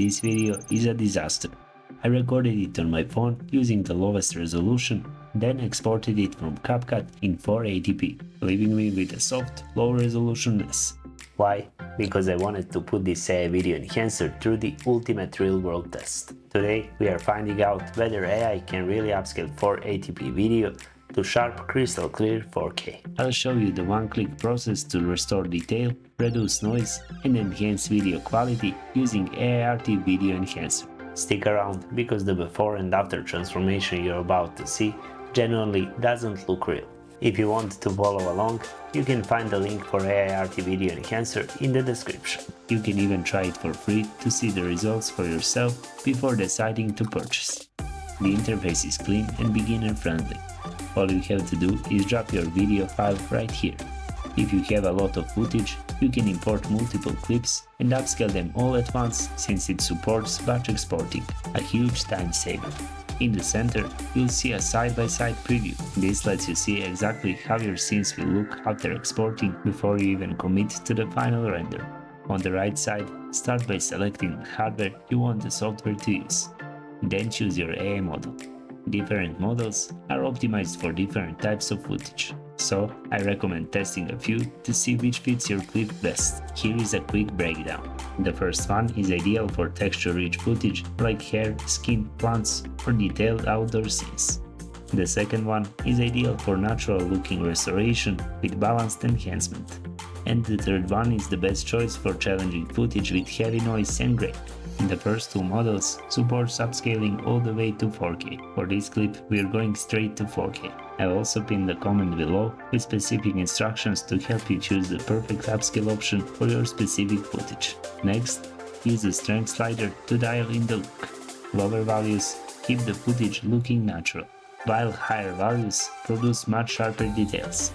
this video is a disaster. I recorded it on my phone using the lowest resolution, then exported it from CapCut in 480p, leaving me with a soft, low-resolution mess. Why? Because I wanted to put this AI video enhancer through the ultimate real-world test. Today we are finding out whether AI can really upscale 480p video to sharp, crystal clear 4K. I'll show you the one-click process to restore detail, reduce noise, and enhance video quality using AIRT Video Enhancer. Stick around because the before and after transformation you're about to see genuinely doesn't look real. If you want to follow along, you can find the link for AIRT Video Enhancer in the description. You can even try it for free to see the results for yourself before deciding to purchase. The interface is clean and beginner-friendly. All you have to do is drop your video file right here. If you have a lot of footage, you can import multiple clips and upscale them all at once since it supports batch exporting, a huge time saver. In the center, you'll see a side-by-side preview. This lets you see exactly how your scenes will look after exporting before you even commit to the final render. On the right side, start by selecting the hardware you want the software to use. Then choose your AI model. Different models are optimized for different types of footage, so I recommend testing a few to see which fits your clip best. Here is a quick breakdown. The first one is ideal for texture-rich footage like hair, skin, plants, or detailed outdoor scenes. The second one is ideal for natural-looking restoration with balanced enhancement. And the third one is the best choice for challenging footage with heavy noise and grain. The first two models supports upscaling all the way to 4K. For this clip, we are going straight to 4K. I'll also pin the comment below with specific instructions to help you choose the perfect upscale option for your specific footage. Next, use the strength slider to dial in the look. Lower values keep the footage looking natural, while higher values produce much sharper details.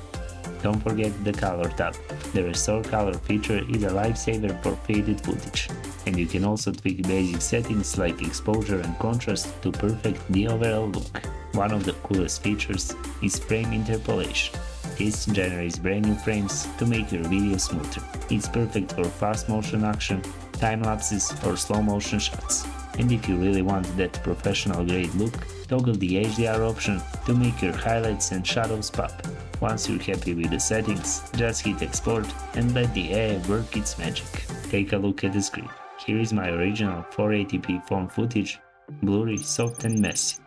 Don't forget the color tab. The restore color feature is a lifesaver for faded footage. And you can also tweak basic settings like exposure and contrast to perfect the overall look. One of the coolest features is frame interpolation. This generates brand new frames to make your video smoother. It's perfect for fast motion action, time lapses, or slow motion shots. And if you really want that professional grade look, toggle the HDR option to make your highlights and shadows pop. Once you're happy with the settings, just hit export and let the AI work its magic. Take a look at the screen. Here is my original 480p phone footage, blurry, soft and messy.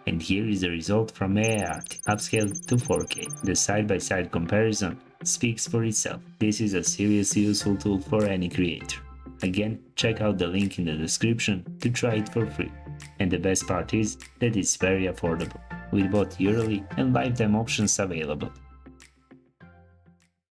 And here is the result from AIRT, upscaled to 4K. The side-by-side comparison speaks for itself. This is a seriously useful tool for any creator. Again, check out the link in the description to try it for free. And the best part is that it's very affordable, with both yearly and lifetime options available.